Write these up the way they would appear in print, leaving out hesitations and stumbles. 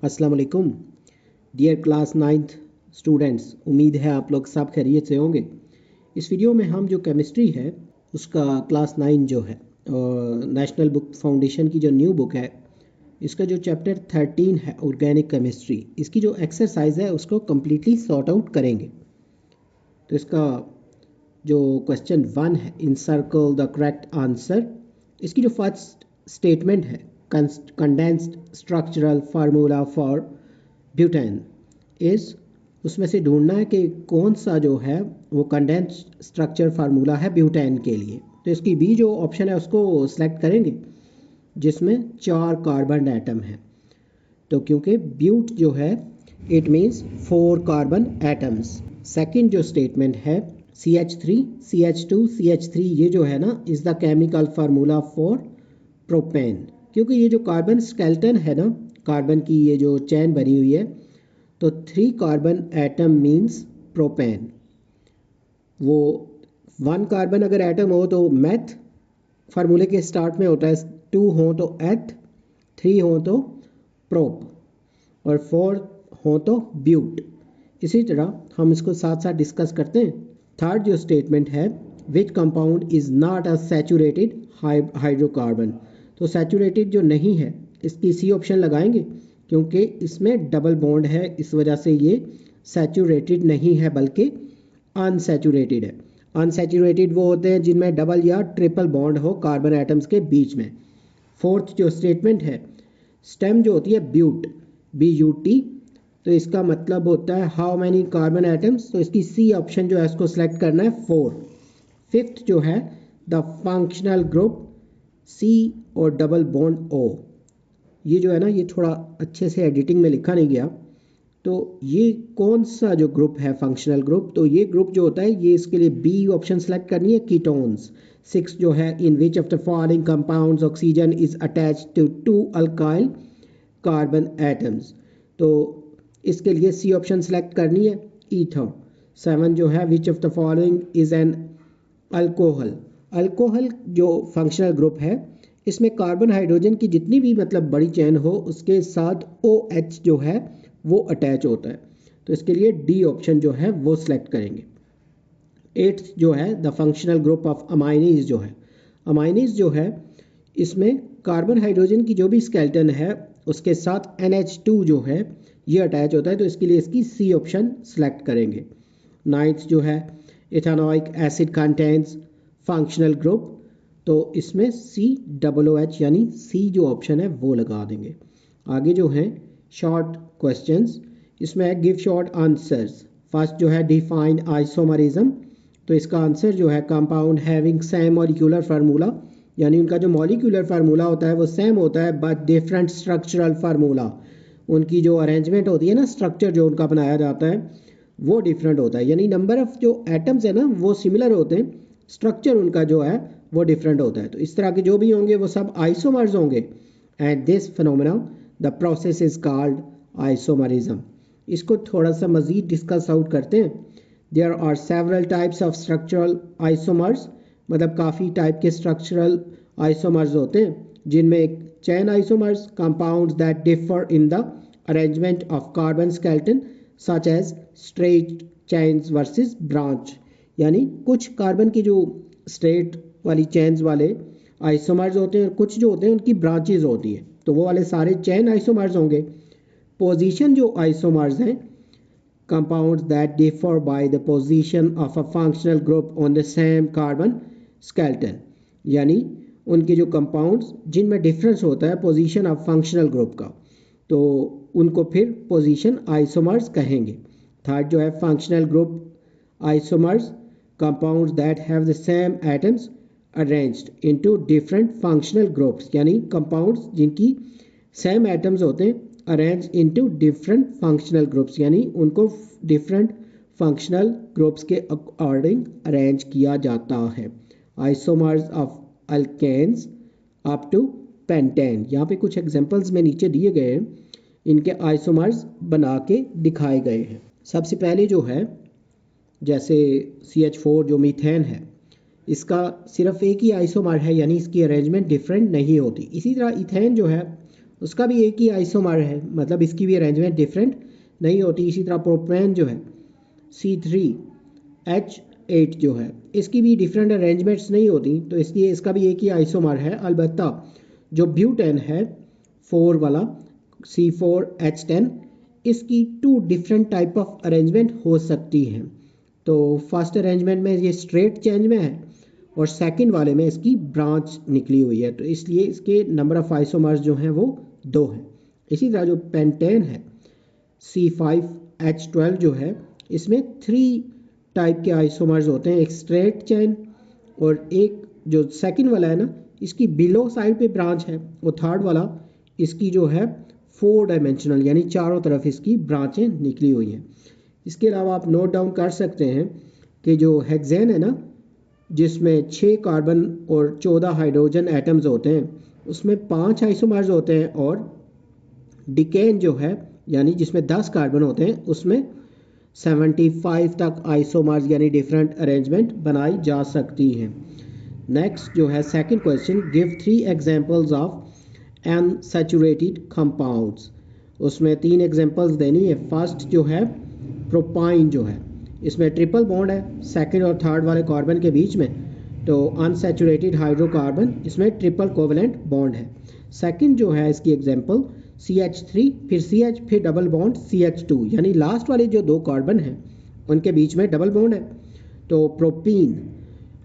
अस्सलाम वालेकुम dear class 9th students, उम्मीद है आप लोग सब खैरियत से होंगे। इस वीडियो में हम जो केमिस्ट्री है उसका क्लास 9 जो है नेशनल बुक फाउंडेशन की जो न्यू बुक है, इसका जो चैप्टर 13 है ऑर्गेनिक केमिस्ट्री, इसकी जो एक्सरसाइज है उसको कम्प्लीटली सॉर्ट आउट करेंगे। तो इसका जो क्वेश्चन 1 है, इनसर्कल द करेक्ट आंसर, इसकी जो फर्स्ट स्टेटमेंट है condensed structural formula for butane is, उसमें से ढूंढना है कि कौन सा जो है वो कंडेंस्ड स्ट्रक्चर फार्मूला है ब्यूटेन के लिए। तो इसकी बी जो ऑप्शन है उसको सिलेक्ट करेंगे जिसमें 4 कार्बन एटम है। तो क्योंकि ब्यूट जो है it means 4 carbon atoms. Second जो स्टेटमेंट है CH3 CH2 CH3, ये जो है ना is the chemical formula for propane, क्योंकि ये जो कार्बन स्केलेटन है ना, कार्बन की ये जो चैन बनी हुई है, तो 3 कार्बन एटम मीन्स प्रोपेन। वो 1 कार्बन अगर एटम हो तो मेथ फार्मूले के स्टार्ट में होता है, 2 हो तो एथ, 3 हो तो प्रोप और 4 हो तो ब्यूट। इसी तरह हम इसको साथ साथ डिस्कस करते हैं। थर्ड जो स्टेटमेंट है which compound is not a saturated hydrocarbon, तो सैचुरेटेड जो नहीं है इसकी सी ऑप्शन लगाएंगे क्योंकि इसमें डबल बॉन्ड है, इस वजह से ये सैचुरेटेड नहीं है बल्कि अनसैचुरेटेड है। अनसैचुरेटेड वो होते हैं जिनमें डबल या ट्रिपल बॉन्ड हो कार्बन एटम्स के बीच में। फोर्थ जो स्टेटमेंट है स्टेम जो होती है ब्यूट BUT, तो इसका मतलब होता है हाउ मैनी कार्बन एटम्स, तो इसकी सी ऑप्शन जो है इसको सिलेक्ट करना है 4। फिफ्थ जो है द फंक्शनल ग्रुप C और डबल बॉन्ड O, ये जो है ना ये थोड़ा अच्छे से एडिटिंग में लिखा नहीं गया। तो ये कौन सा जो ग्रुप है फंक्शनल ग्रुप, तो ये ग्रुप जो होता है ये इसके लिए बी ऑप्शन सेलेक्ट करनी है कीटोन्स। 6 जो है in which of the following compounds oxygen is attached to 2 alkyl carbon atoms, तो इसके लिए सी ऑप्शन सेलेक्ट करनी है ईथर। 7 जो है विच of the following is an alcohol. Alcohol जो फंक्शनल ग्रुप है इसमें कार्बन हाइड्रोजन की जितनी भी मतलब बड़ी चेन हो उसके साथ OH जो है वो अटैच होता है, तो इसके लिए डी ऑप्शन जो है वो सिलेक्ट करेंगे। 8th जो है द फंक्शनल ग्रुप ऑफ अमाइनीज, जो है अमाइनीज जो है इसमें कार्बन हाइड्रोजन की जो भी स्केलेटन है उसके साथ NH2 जो है ये अटैच होता है, तो इसके लिए इसकी सी ऑप्शन सेलेक्ट करेंगे। 9th जो है ethanoic acid contains functional group, तो इसमें COOH यानी सी जो ऑप्शन है वो लगा देंगे। आगे जो है शॉर्ट क्वेश्चंस, इसमें है गिव शॉर्ट आंसर्स। फर्स्ट जो है डिफाइन आइसोमरिज्म, तो इसका आंसर जो है compound having same molecular formula, यानी उनका जो मॉलिक्यूलर फार्मूला होता है वो सेम होता है बट डिफरेंट स्ट्रक्चरल फार्मूला, उनकी जो अरेंजमेंट होती है ना, स्ट्रक्चर जो उनका बनाया जाता है वो डिफरेंट होता है, यानी नंबर ऑफ जो एटम्स है ना वो सिमिलर होते हैं, स्ट्रक्चर उनका जो है वो डिफरेंट होता है। तो इस तरह के जो भी होंगे वो सब आइसोमर्स होंगे and this phenomena the process is called isomerism. इसको थोड़ा सा मज़ीद डिस्कस आउट करते हैं। There are several types of structural isomers, मतलब काफ़ी टाइप के स्ट्रक्चरल आइसोमर्स होते हैं जिनमें एक chain isomers compounds that differ in the arrangement of carbon skeleton such as straight chains versus branch, यानी कुछ कार्बन की जो स्ट्रेट वाली चैन्स वाले आइसोमर्स होते हैं और कुछ जो होते हैं उनकी ब्रांचेज होती हैं, तो वो वाले सारे चैन आइसोमर्स होंगे। पोजीशन जो आइसोमर्स हैं compounds that differ by the position of a functional group on the same carbon skeleton, यानी उनके जो कंपाउंड्स जिनमें डिफरेंस होता है पोजीशन ऑफ फंक्शनल ग्रुप का, तो उनको फिर पोजीशन आइसोमर्स कहेंगे। थर्ड जो है functional group isomers compounds that have the same atoms arranged into different functional groups, यानी कंपाउंड्स जिनकी सेम एटम्स होते हैं arrange into different functional groups, यानी उनको डिफरेंट फंक्शनल ग्रुप्स के अकॉर्डिंग अरेंज किया जाता है। Isomers of alkanes up to pentane, यहाँ पे कुछ एग्जांपल्स में नीचे दिए गए हैं, इनके आइसोमर्स बना के दिखाए गए हैं। सबसे पहले जो है जैसे CH4 जो मीथेन है इसका सिर्फ एक ही आइसोमर है, यानी इसकी अरेंजमेंट डिफरेंट नहीं होती। इसी तरह इथेन जो है उसका भी एक ही आइसोमर है, मतलब इसकी भी अरेंजमेंट डिफरेंट नहीं होती। इसी तरह प्रोपेन जो है C3H8 जो है, इसकी भी डिफरेंट अरेंजमेंट्स नहीं होती, तो इसलिए इसका भी एक ही आइसोमर है। अलबत्ता जो ब्यूटेन है 4 वाला C4H10, इसकी 2 डिफरेंट टाइप ऑफ अरेंजमेंट हो सकती हैं। तो फर्स्ट अरेंजमेंट में ये स्ट्रेट चेंज में है और सेकंड वाले में इसकी ब्रांच निकली हुई है, तो इसलिए इसके नंबर ऑफ आइसोमर्स जो हैं वो 2 हैं। इसी तरह जो पेंटेन है C5H12 जो है, इसमें 3 टाइप के आइसोमर्स होते हैं, एक स्ट्रेट चेन और एक जो सेकंड वाला है ना, इसकी बिलो साइड पे ब्रांच है, और थर्ड वाला इसकी जो है 4 डायमेंशनल यानी चारों तरफ इसकी ब्रांचें निकली हुई हैं। इसके अलावा आप नोट डाउन कर सकते हैं कि जो हेक्सेन है ना, जिसमें 6 कार्बन और 14 हाइड्रोजन एटम्स होते हैं, उसमें 5 आइसोमर्स होते हैं, और डिकेन जो है यानी जिसमें 10 कार्बन होते हैं, उसमें 75 तक आइसोमर्स यानी डिफरेंट अरेंजमेंट बनाई जा सकती हैं। नेक्स्ट जो है second question, give 3 examples of unsaturated compounds. उसमें 3 एग्जांपल्स देनी है। फर्स्ट जो है प्रोपाइन जो है, इसमें ट्रिपल बॉन्ड है सेकंड और थर्ड वाले कार्बन के बीच में, तो अनसैचुरेटेड हाइड्रोकार्बन इसमें ट्रिपल कोवेलेंट बॉन्ड है। सेकंड जो है इसकी एग्जांपल CH3 फिर CH फिर डबल बॉन्ड CH2, यानी लास्ट वाले जो 2 कार्बन हैं उनके बीच में डबल बॉन्ड है। तो प्रोपीन,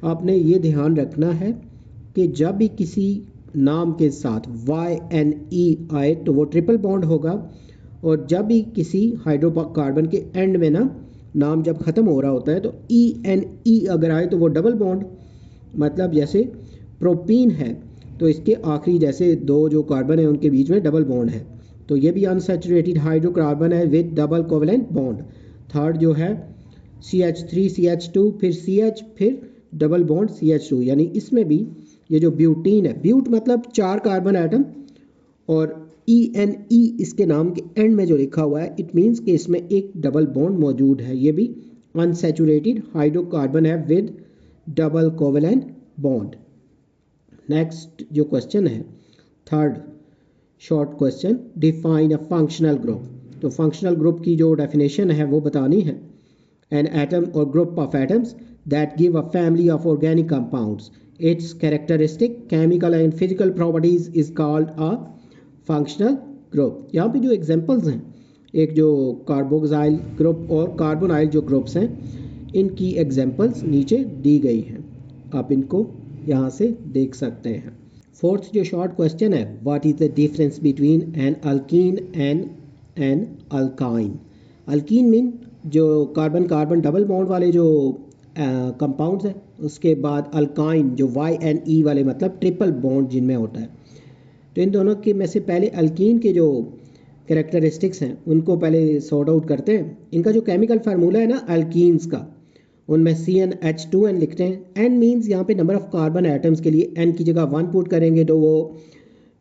आपने ये ध्यान रखना है कि जब भी किसी नाम के साथ YNE आए तो वो ट्रिपल बॉन्ड होगा, और जब भी किसी हाइड्रोकार्बन के एंड में ना नाम जब ख़त्म हो रहा होता है तो ENE अगर आए तो वो डबल बॉन्ड, मतलब जैसे प्रोपीन है तो इसके आखिरी जैसे 2 जो कार्बन है उनके बीच में डबल बॉन्ड है, तो ये भी अनसैचुरेटेड हाइड्रोकार्बन है with double covalent bond. Third जो है CH3 CH2 फिर CH फिर डबल बॉन्ड CH2, यानी इसमें भी ये जो ब्यूटीन है, ब्यूट मतलब 4 कार्बन एटम, और ENE इसके नाम के एंड में जो लिखा हुआ है, इट मीन्स कि इसमें एक डबल बॉन्ड मौजूद है। ये भी अनसैचुरेटेड हाइड्रोकार्बन है with double covalent bond. Next जो क्वेश्चन है third short question, define a functional group. तो फंक्शनल ग्रुप की जो डेफिनेशन है वो बतानी है। एन एटम और group of atoms that give a family of organic compounds, it's characteristic chemical and physical properties is called a functional group. यहाँ पे जो एग्जांपल्स हैं, एक जो कार्बोक्सिल ग्रुप और कार्बोनाइल जो ग्रुप्स हैं, इनकी एग्जांपल्स नीचे दी गई हैं, आप इनको यहाँ से देख सकते हैं। फोर्थ जो शॉर्ट क्वेश्चन है, what is the difference between an alkene and an alkyne. Alkene mean जो कार्बन कार्बन डबल बॉन्ड वाले जो कंपाउंड्स हैं, उसके बाद अल्काइन जो YNE वाले मतलब ट्रिपल बॉन्ड जिनमें होता है। तो इन दोनों के में से पहले अल्कीन के जो कैरेक्टरिस्टिक्स हैं उनको पहले सॉर्ट आउट करते हैं। इनका जो केमिकल फार्मूला है ना अल्कीन्स का, उनमें CnH2n लिखते हैं। N मीन्स यहाँ पे नंबर ऑफ कार्बन एटम्स के लिए N की जगह 1 पुट करेंगे तो वो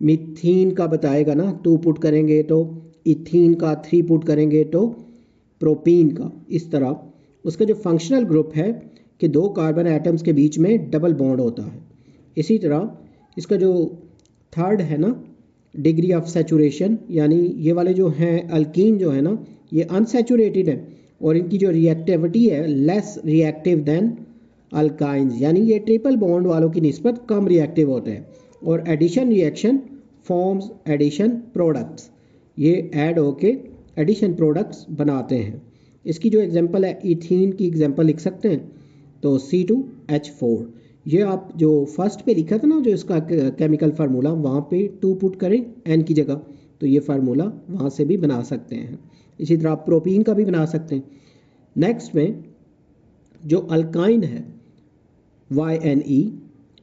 मीथीन का बताएगा ना, 2 पुट करेंगे तो इथीन का, 3 पुट करेंगे तो प्रोपीन का। इस तरह उसका जो फंक्शनल ग्रुप है कि 2 कार्बन एटम्स के बीच में डबल बॉन्ड होता है। इसी तरह इसका जो थर्ड है ना डिग्री ऑफ सैचुरेशन, यानी ये वाले जो हैं अल्कीन जो है ना, ये अनसैचुरेटेड है और इनकी जो रिएक्टिविटी है लेस रिएक्टिव देन अल्काइंस, यानी ये ट्रिपल बॉन्ड वालों की निस्बत कम रिएक्टिव होते हैं। और addition reaction forms addition products, ये ऐड होके एडिशन प्रोडक्ट्स बनाते हैं। इसकी जो एग्जांपल है इथीन की एग्जांपल लिख सकते हैं, तो C2H4। ये आप जो फर्स्ट पे लिखा था ना जो इसका केमिकल फार्मूला, वहाँ पे 2 पुट करें N की जगह तो ये फार्मूला वहाँ से भी बना सकते हैं। इसी तरह आप प्रोपीन का भी बना सकते हैं। नेक्स्ट में जो अल्काइन है YNE,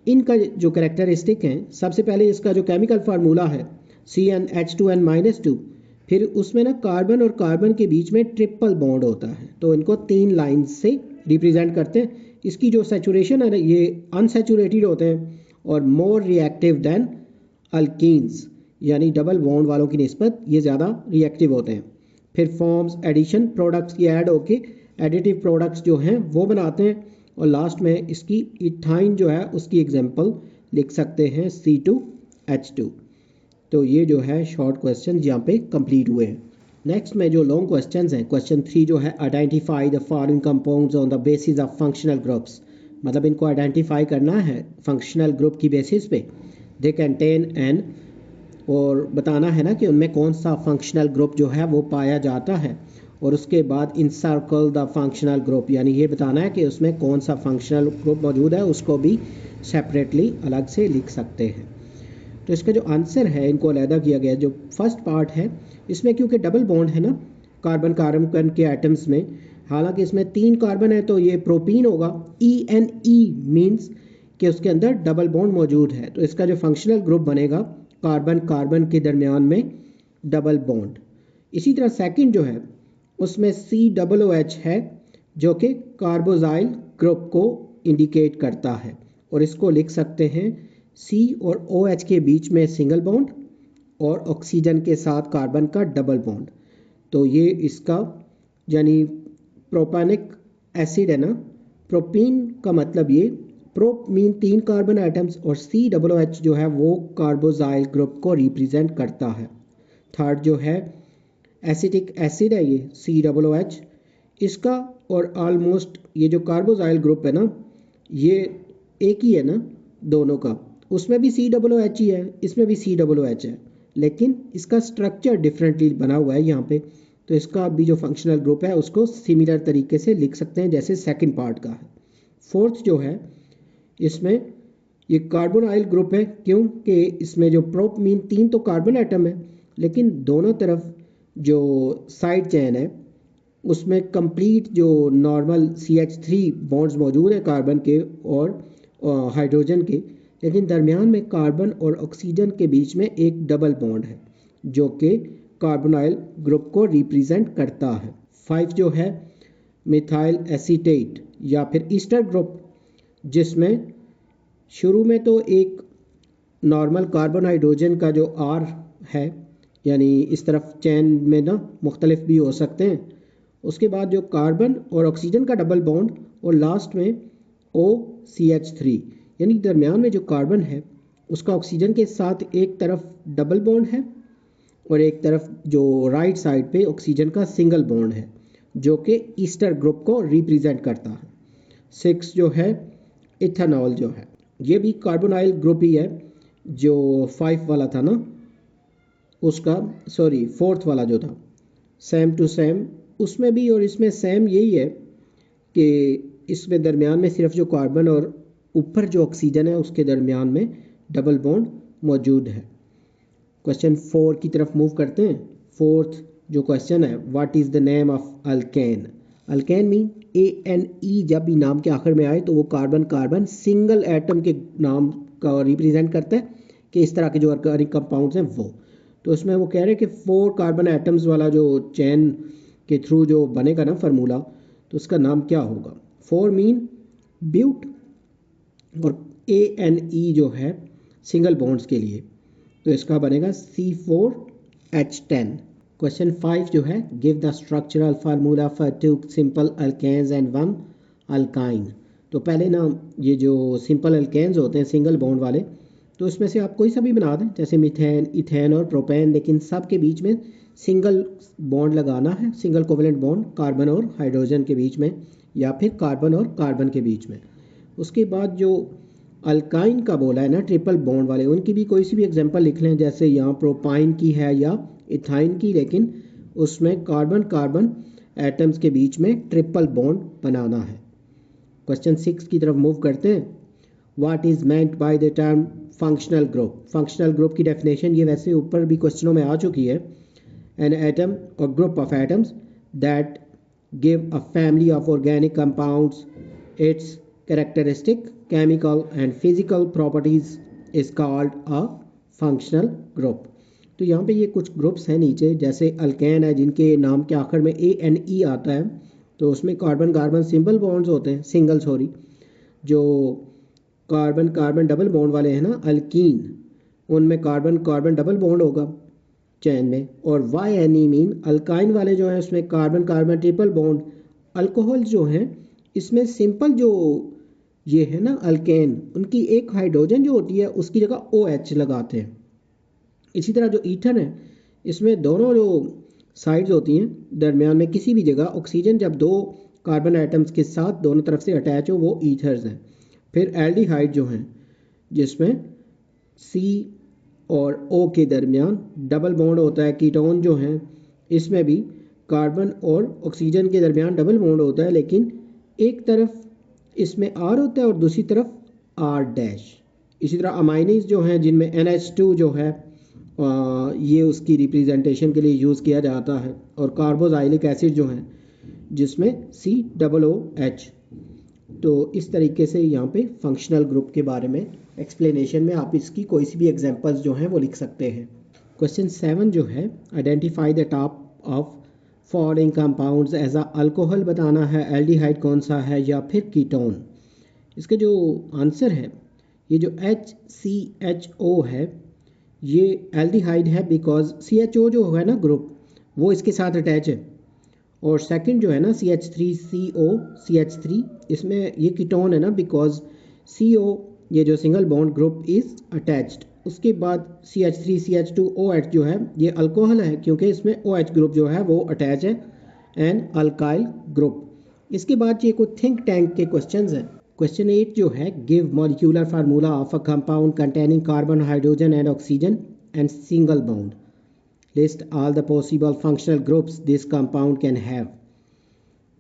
इनका जो कैरेक्टरिस्टिक हैं, सबसे पहले इसका जो केमिकल फार्मूला है CnH2n-2, फिर उसमें ना कार्बन और कार्बन के बीच में ट्रिपल बॉन्ड होता है, तो इनको 3 लाइन से रिप्रेजेंट करते हैं। इसकी जो सैचुरेशन है ना, ये अनसैचुरेटेड होते हैं और मोर रिएक्टिव देन अल्कीन्स, यानी डबल बॉन्ड वालों की निस्बत ये ज़्यादा रिएक्टिव होते हैं। फिर फॉर्म्स एडिशन प्रोडक्ट्स की ऐड होके एडिटिव प्रोडक्ट्स जो हैं वो बनाते हैं। और लास्ट में इसकी इथाइन जो है उसकी एग्जांपल लिख सकते हैं C2H2। तो ये जो है शॉर्ट क्वेश्चन यहाँ पे कंप्लीट हुए हैं। नेक्स्ट में जो लॉन्ग क्वेश्चंस हैं, क्वेश्चन 3 जो है identify the following compounds on the basis of functional groups, मतलब इनको आइडेंटिफाई करना है फंक्शनल ग्रुप की बेसिस पे। दे कंटेन एन, और बताना है ना कि उनमें कौन सा फंक्शनल ग्रुप जो है वो पाया जाता है, और उसके बाद इंसर्कल द फंक्शनल ग्रुप, यानी ये बताना है कि उसमें कौन सा फंक्शनल ग्रुप मौजूद है, उसको भी सेपरेटली अलग से लिख सकते हैं। तो इसका जो आंसर है इनको अलहदा किया गया। जो फर्स्ट पार्ट है इसमें क्योंकि डबल बॉन्ड है ना कार्बन कार्बन के एटम्स में, हालांकि इसमें 3 कार्बन है तो ये प्रोपीन होगा। ENE मीन्स कि उसके अंदर डबल बॉन्ड मौजूद है, तो इसका जो फंक्शनल ग्रुप बनेगा कार्बन कार्बन के दरमियान में डबल बॉन्ड। इसी तरह सेकंड जो है उसमें COOH है जो कि कार्बोजाइल ग्रुप को इंडिकेट करता है, और इसको लिख सकते हैं C और OH के बीच में सिंगल बॉन्ड और ऑक्सीजन के साथ कार्बन का डबल बॉन्ड। तो ये इसका यानी प्रोपानिक एसिड है ना, प्रोपीन का मतलब ये प्रोप मीन 3 कार्बन आइटम्स, और COOH जो है वो कार्बोजाइल ग्रुप को रिप्रेजेंट करता है। थर्ड जो है एसिटिक एसिड है ये COOH, इसका और ऑलमोस्ट ये जो कार्बोजाइल ग्रुप है ना ये एक ही है ना दोनों का, उसमें भी COOH ही है, इसमें भी COOH है, लेकिन इसका स्ट्रक्चर डिफरेंटली बना हुआ है यहाँ पे। तो इसका भी जो फंक्शनल ग्रुप है उसको सिमिलर तरीके से लिख सकते हैं जैसे सेकंड पार्ट का है। फोर्थ जो है इसमें ये कार्बोनाइल ग्रुप है, क्योंकि इसमें जो प्रोप मीन 3 तो कार्बन एटम है, लेकिन दोनों तरफ जो साइड चेन है उसमें कंप्लीट जो नॉर्मल CH3 बॉन्ड्स मौजूद हैं कार्बन के और हाइड्रोजन के, लेकिन दरमियान में कार्बन और ऑक्सीजन के बीच में एक डबल बॉन्ड है जो कि कार्बोनाइल ग्रुप को रिप्रेजेंट करता है। 5 जो है मिथाइल एसीटेट या फिर ईस्टर ग्रुप, जिसमें शुरू में तो एक नॉर्मल कार्बन हाइड्रोजन का जो R है, यानी इस तरफ चैन में ना मुख्तलिफ भी हो सकते हैं, उसके बाद जो कार्बन और ऑक्सीजन का डबल बॉन्ड, और लास्ट में OCH3, यानी दरमियान में जो कार्बन है उसका ऑक्सीजन के साथ एक तरफ डबल बॉन्ड है और एक तरफ जो राइट साइड पे ऑक्सीजन का सिंगल बॉन्ड है जो कि ईस्टर ग्रुप को रिप्रेजेंट करता है। 6 जो है इथेनॉल जो है ये भी कार्बोनाइल ग्रुप ही है, जो 5 वाला था ना उसका, सॉरी 4th वाला जो था सेम टू सेम, उसमें भी और इसमें सेम यही है कि इसमें दरमियान में सिर्फ जो कार्बन और ऊपर जो ऑक्सीजन है उसके दरमियान में डबल बॉन्ड मौजूद है। क्वेश्चन 4 की तरफ मूव करते हैं। 4th जो क्वेश्चन है, what is the name of alkane. Alkane mean ANE जब भी नाम के आखिर में आए तो वो कार्बन कार्बन सिंगल एटम के नाम का रिप्रेजेंट करता है कि इस तरह के जो ऑर्गेनिक कंपाउंड्स हैं वो। तो इसमें वो कह रहे हैं कि 4 कार्बन एटम्स वाला जो चैन के थ्रू जो बनेगा ना फार्मूला, तो उसका नाम क्या होगा। 4 मीन ब्यूट और ANE जो है सिंगल बॉन्ड्स के लिए, तो इसका बनेगा C4H10। क्वेश्चन 5 जो है, give the structural formula for 2 simple alkanes and 1 alkyne. तो पहले ना ये जो सिंपल अल्केन्स होते हैं सिंगल बॉन्ड वाले, तो इसमें से आप कोई सा भी बना दें, जैसे मीथेन, इथेन और प्रोपेन, लेकिन सब के बीच में सिंगल बॉन्ड लगाना है, सिंगल कोवेलेंट बॉन्ड कार्बन और हाइड्रोजन के बीच में या फिर कार्बन और कार्बन के बीच में। उसके बाद जो अल्काइन का बोला है ना ट्रिपल बॉन्ड वाले, उनकी भी कोई सी भी एग्जांपल लिख लें, जैसे यहाँ प्रोपाइन की है या इथाइन की, लेकिन उसमें कार्बन कार्बन एटम्स के बीच में ट्रिपल बॉन्ड बनाना है। क्वेश्चन 6 की तरफ मूव करते हैं। What is meant by the term functional group. Functional group की डेफिनेशन ये वैसे ऊपर भी क्वेश्चनों में आ चुकी है। एन एटम और group of atoms that give a family of organic compounds it's characteristic chemical and physical properties is called a functional group. तो यहाँ पे ये कुछ ग्रुप्स हैं नीचे, जैसे अल्केन है जिनके नाम के आखिर में ANE आता है, तो उसमें कार्बन कार्बन सिंपल बॉन्ड्स होते हैं, सिंगल सॉरी। जो कार्बन कार्बन डबल बॉन्ड वाले हैं ना अल्कीन, उनमें कार्बन कार्बन डबल बॉन्ड होगा चैन में। और YNE मीन अल्काइन वाले जो हैं उसमें carbon carbon triple bond. Alcohol जो हैं इसमें सिंपल जो ये है ना अल्केन, उनकी एक हाइड्रोजन जो होती है उसकी जगह OH लगाते हैं, इसी तरह जो ईथर है इसमें दोनों जो साइड्स होती हैं दरमियान में किसी भी जगह ऑक्सीजन जब दो कार्बन एटम्स के साथ दोनों तरफ से अटैच हो वो ईथर्स हैं। फिर एल्डिहाइड जो हैं जिसमें सी और ओ के दरमियान डबल बॉन्ड होता है। कीटोन जो हैं इसमें भी कार्बन और ऑक्सीजन के दरमियान डबल बॉन्ड होता है, लेकिन एक तरफ इसमें आर होता है और दूसरी तरफ आर डैश। इसी तरह अमाइनीज जो हैं जिनमें NH2 जो है ये उसकी रिप्रेजेंटेशन के लिए यूज़ किया जाता है, और कार्बोजाइलिक एसिड जो हैं जिसमें COOH। तो इस तरीके से यहाँ पे फंक्शनल ग्रुप के बारे में एक्सप्लेनेशन में आप इसकी कोई सी भी एग्जांपल्स जो हैं वो लिख सकते हैं। क्वेश्चन 7 जो है identify the type of following compounds as a alcohol बताना है, एल्डिहाइड कौन सा है या फिर कीटोन। इसके जो आंसर है ये जो HCHO है ये एल्डिहाइड है, बिकॉज CHO जो है ना ग्रुप वो इसके साथ अटैच है, और सेकंड जो है ना CH3CO CH3 इसमें ये कीटोन है ना, बिकॉज CO ये जो single bond group is attached. उसके बाद CH3 CH2OH जो है ये अल्कोहल है क्योंकि इसमें OH ग्रुप जो है वो अटैच है एन अल्काइल ग्रुप। इसके बाद ये कुछ थिंक टैंक के क्वेश्चंस हैं। क्वेश्चन 8 जो है give molecular formula of a compound containing carbon hydrogen and oxygen and single bond, list all the possible functional groups this compound can have.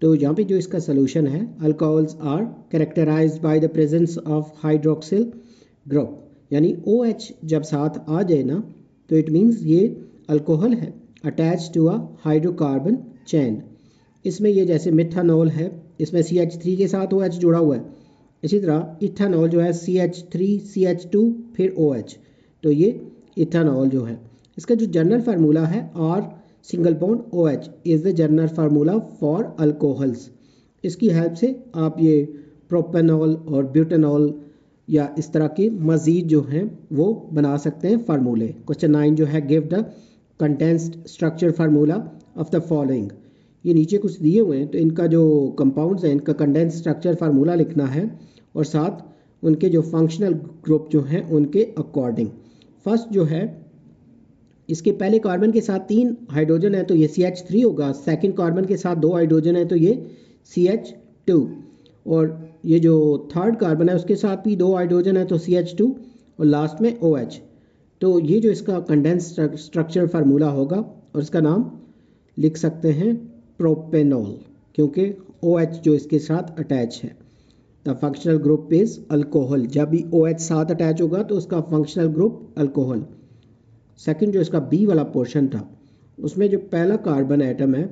तो यहाँ पे जो इसका सोल्यूशन है alcohols are characterized by the presence of hydroxyl group, यानी OH जब साथ आ जाए ना तो इट मीन्स ये अल्कोहल है attach to a hydrocarbon chain. इसमें ये जैसे मिथानॉल है इसमें CH3 के साथ OH जुड़ा हुआ है, इसी तरह इथानॉल जो है CH3 CH2 फिर OH, तो ये इथानॉल जो है। इसका जो जनरल फार्मूला है R single bond OH is the general formula for alcohols. इसकी हेल्प से आप ये प्रोपेनॉल और ब्यूटेनॉल या इस तरह के मज़ीद जो हैं वो बना सकते हैं फार्मूले। क्वेश्चन 9 जो है give the condensed structure formula of the following. ये नीचे कुछ दिए हुए हैं तो इनका जो कंपाउंड्स हैं इनका कंडेंस्ड स्ट्रक्चर फार्मूला लिखना है और साथ उनके जो फंक्शनल ग्रुप जो हैं उनके अकॉर्डिंग। फर्स्ट जो है इसके पहले कार्बन के साथ 3 हाइड्रोजन है तो ये CH3 होगा, सेकंड कार्बन के साथ 2 हाइड्रोजन है तो ये CH2, और ये जो थर्ड कार्बन है उसके साथ भी 2 हाइड्रोजन है तो CH2 और लास्ट में OH। तो ये जो इसका कंडेंस्ड स्ट्रक्चर फार्मूला होगा और इसका नाम लिख सकते हैं प्रोपेनॉल, क्योंकि OH जो इसके साथ अटैच है। The functional group is alcohol, जब भी OH साथ अटैच होगा तो उसका फंक्शनल ग्रुप अल्कोहल। सेकंड जो इसका बी वाला पोर्शन था उसमें जो पहला कार्बन एटम है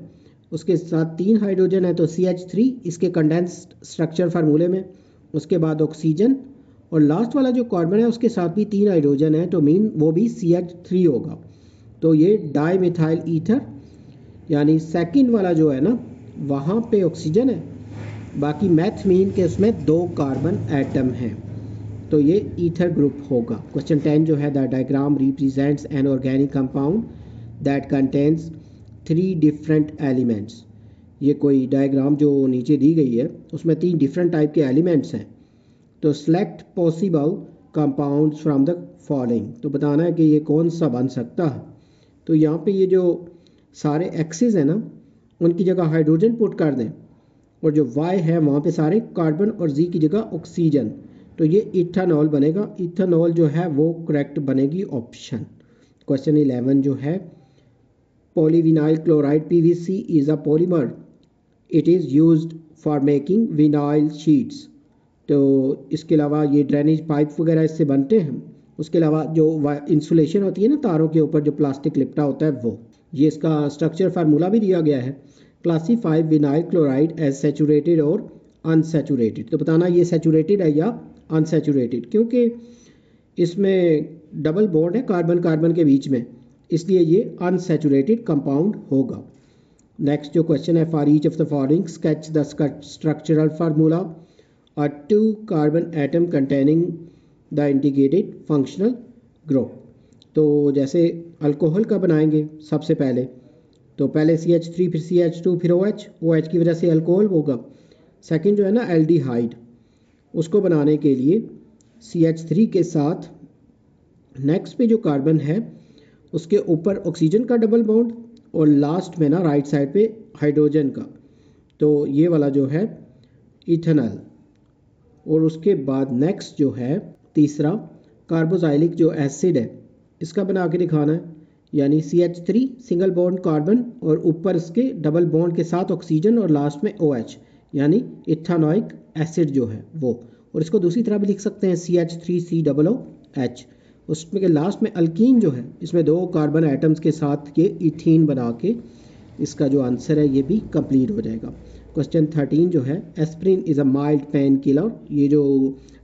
उसके साथ 3 हाइड्रोजन है तो CH3 इसके कंडेंस्ड स्ट्रक्चर फार्मूले में, उसके बाद ऑक्सीजन और लास्ट वाला जो कार्बन है उसके साथ भी 3 हाइड्रोजन है तो मीन वो भी CH3 होगा, तो ये डाई मिथाइल ईथर, यानी सेकंड वाला जो है ना वहाँ पे ऑक्सीजन है, बाकी मैथ मीन के उसमें 2 कार्बन एटम हैं तो ये ईथर ग्रुप होगा। क्वेश्चन 10 जो है the diagram represents an organic compound that contains 3 different elements. ये कोई डायग्राम जो नीचे दी गई है उसमें 3 डिफरेंट टाइप के एलिमेंट्स हैं, तो select possible compounds from the following, तो बताना है कि ये कौन सा बन सकता है। तो यहाँ पे ये जो सारे एक्सिस हैं ना उनकी जगह हाइड्रोजन पुट कर दें और जो Y है वहाँ पे सारे कार्बन और Z की जगह ऑक्सीजन, तो ये इथानॉल बनेगा। इथानॉल जो है वो करेक्ट बनेगी ऑप्शन। क्वेश्चन 11 जो है polyvinyl chloride PVC is a polymer, it is used for making vinyl sheets. तो इसके अलावा ये ड्रेनेज पाइप वगैरह इससे बनते हैं, उसके अलावा जो इंसुलेशन होती है ना तारों के ऊपर जो प्लास्टिक लिपटा होता है वो, ये इसका स्ट्रक्चर फार्मूला भी दिया गया है। Classify vinyl chloride as saturated और अनसैचुरेटेड, तो बताना ये सैचुरेटेड है या अनसैचुरेटेड, क्योंकि इसमें डबल बॉन्ड है कार्बन कार्बन के बीच में, इसलिए ये अनसैचुरेटेड कंपाउंड होगा। नेक्स्ट जो क्वेश्चन है for each of the following sketch the structural formula और 2 carbon atom containing the integrated functional group. तो जैसे अल्कोहल का बनाएंगे सबसे पहले, तो पहले CH3 फिर CH2 फिर OH की वजह से अल्कोहल होगा। सेकंड जो है ना एल्डिहाइड, उसको बनाने के लिए CH3 के साथ नेक्स्ट पे जो कार्बन है उसके ऊपर ऑक्सीजन का डबल बॉन्ड और लास्ट में ना राइट साइड पे हाइड्रोजन का, तो ये वाला जो है इथेनॉल। और उसके बाद नेक्स्ट जो है तीसरा कार्बोजाइलिक जो एसिड है इसका बना के दिखाना है, यानी CH3 सिंगल बॉन्ड कार्बन और ऊपर इसके डबल बॉन्ड के साथ ऑक्सीजन और लास्ट में OH यानी इथानोइक एसिड जो है वो। और इसको दूसरी तरह भी लिख सकते हैं CH3COOH। उसमें के लास्ट में अल्कीन जो है इसमें 2 कार्बन एटम्स के साथ ये इथीन बना के इसका जो आंसर है ये भी कंप्लीट हो जाएगा। क्वेश्चन 13 जो है aspirin is a mild pain killer. ये जो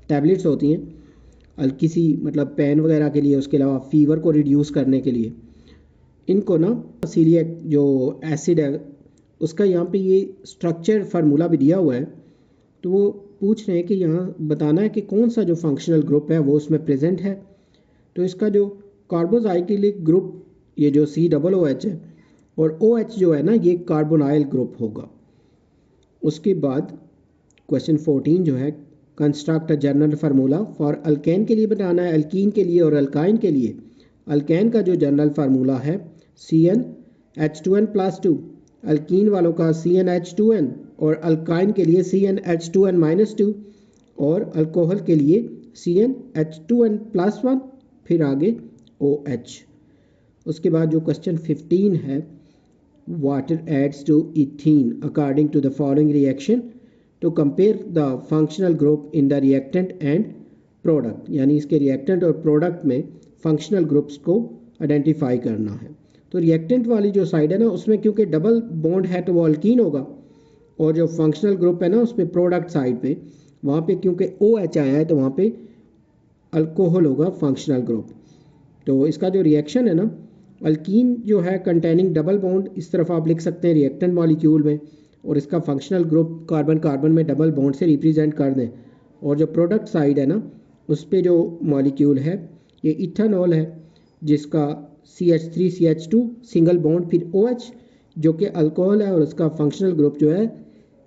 टैबलेट्स होती हैं हल्की सी मतलब पेन वगैरह के लिए, उसके अलावा फीवर को रिड्यूस करने के लिए, इनको ना सीलिएक जो एसिड है उसका यहाँ पे ये स्ट्रक्चर फार्मूला भी दिया हुआ है। तो वो पूछ रहे हैं कि यहाँ बताना है कि कौन सा जो फंक्शनल ग्रुप है वो उसमें प्रेजेंट है। तो इसका जो कार्बोजाइलिक ग्रुप ये जो COOH है और OH जो है ना ये कार्बोनाइल ग्रुप होगा। उसके बाद क्वेश्चन 14 जो है construct a general formula for alkane के लिए बताना है, अल्कीन के लिए और अल्काइन के लिए। अल्केन का जो जनरल फार्मूला है CnH2n+2, अल्कीन वालों का CnH2n और अल्काइन के लिए CnH2n-2 और अल्कोहल के लिए CnH2n+1 फिर आगे OH। उसके बाद जो क्वेश्चन 15 है water adds to ethene according to the following reaction to compare the functional group in the reactant and product, यानी इसके रिएक्टेंट और प्रोडक्ट में फंक्शनल ग्रुप्स को आइडेंटिफाई करना है। तो रिएक्टेंट वाली जो साइड है ना उसमें क्योंकि डबल बॉन्ड है तो वो अल्कीन होगा, और जो फंक्शनल ग्रुप है ना उस पर प्रोडक्ट साइड पे वहाँ पे क्योंकि OH आया है तो वहाँ पे अल्कोहल होगा फंक्शनल ग्रुप। तो इसका जो रिएक्शन है ना अल्कीन जो है कंटेनिंग डबल बॉन्ड इस तरफ आप लिख सकते हैं रिएक्टेंट मॉलिक्यूल में, और इसका फंक्शनल ग्रुप कार्बन कार्बन में डबल बॉन्ड से रिप्रेजेंट कर दें। और जो प्रोडक्ट साइड है ना उस पर जो मॉलिक्यूल है ये इथेनॉल है जिसका CH3CH2 सिंगल बॉन्ड फिर OH जो कि अल्कोहल है और उसका फंक्शनल ग्रुप जो है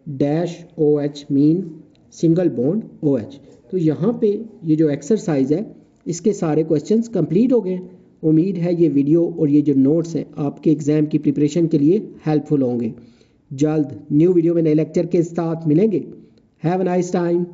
-OH mean single bond OH। तो यहाँ पे ये जो एक्सरसाइज है इसके सारे क्वेश्चंस कंप्लीट हो गए। उम्मीद है ये वीडियो और ये जो नोट्स हैं आपके एग्ज़ाम की प्रिपरेशन के लिए हेल्पफुल होंगे। जल्द न्यू वीडियो में नए लेक्चर के साथ मिलेंगे। Have a nice time.